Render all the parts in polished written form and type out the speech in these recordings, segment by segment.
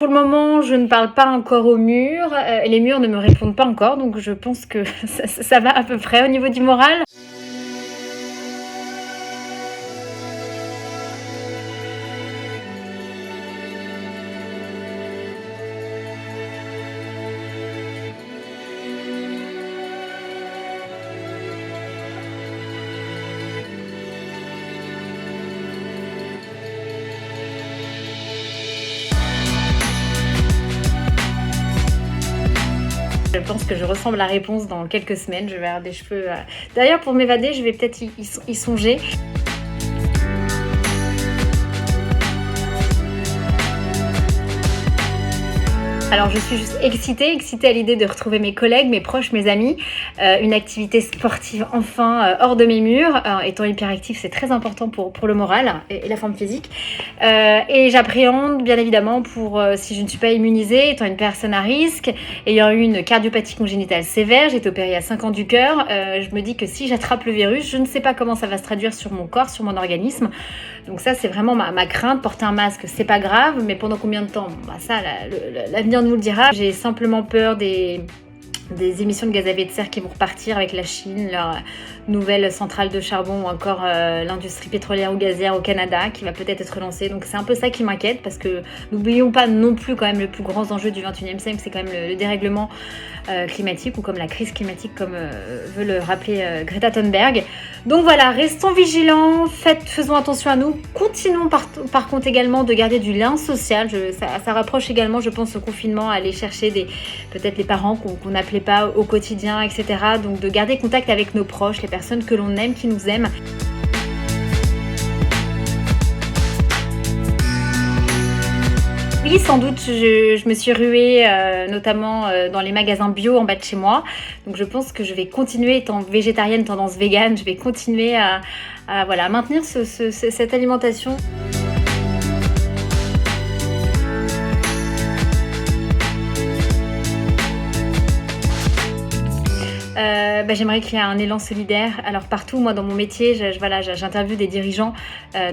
Pour le moment, je ne parle pas encore aux murs, et les murs ne me répondent pas encore, donc je pense que ça va à peu près au niveau du moral. Je pense que je ressemble à la réponse dans quelques semaines. Je vais avoir des cheveux. D'ailleurs, pour m'évader, je vais peut-être y songer. Alors je suis juste excitée à l'idée de retrouver mes collègues, mes proches, mes amis, une activité sportive enfin hors de mes murs. Étant hyperactive, c'est très important pour le moral et la forme physique. Et j'appréhende bien évidemment pour si je ne suis pas immunisée, étant une personne à risque, ayant eu une cardiopathie congénitale sévère, j'ai été opérée à 5 ans du cœur. Je me dis que si j'attrape le virus, je ne sais pas comment ça va se traduire sur mon corps, sur mon organisme. Donc ça, c'est vraiment ma crainte. Porter un masque, c'est pas grave, mais pendant combien de temps? Ça, l'avenir nous le dira. J'ai simplement peur des émissions de gaz à effet de serre qui vont repartir avec la Chine, leur nouvelle centrale de charbon ou encore l'industrie pétrolière ou gazière au Canada qui va peut-être être lancée. Donc c'est un peu ça qui m'inquiète parce que n'oublions pas non plus quand même le plus grand enjeu du 21e siècle, c'est quand même le dérèglement climatique ou comme la crise climatique comme veut le rappeler Greta Thunberg. Donc voilà, restons vigilants, faisons attention à nous, continuons par contre également de garder du lien social. Ça rapproche également, je pense, au confinement, à aller chercher peut-être les parents qu'on n'appelait pas au quotidien, etc. Donc de garder contact avec nos proches, les personnes que l'on aime, qui nous aiment. Oui, sans doute, je me suis ruée notamment dans les magasins bio en bas de chez moi. Donc je pense que je vais continuer, étant végétarienne, tendance végane, je vais continuer à voilà, maintenir cette alimentation. J'aimerais qu'il y ait un élan solidaire. Alors partout, moi dans mon métier, j'interviewe des dirigeants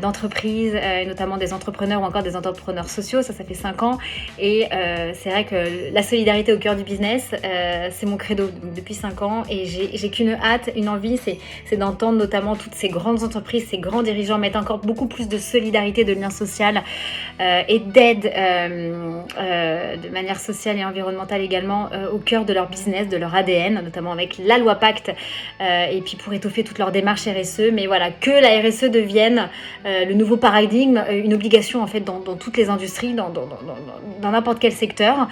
d'entreprises, notamment des entrepreneurs ou encore des entrepreneurs sociaux. Ça fait 5 ans. Et c'est vrai que la solidarité au cœur du business, c'est mon credo depuis 5 ans. Et j'ai qu'une hâte, une envie, c'est d'entendre notamment toutes ces grandes entreprises, ces grands dirigeants mettre encore beaucoup plus de solidarité, de lien social et d'aide de manière sociale et environnementale également au cœur de leur business, de leur ADN, notamment avec la loi Pacte et puis pour étoffer toute leur démarche RSE. Mais voilà, que la RSE devienne le nouveau paradigme, une obligation en fait dans toutes les industries, dans n'importe quel secteur.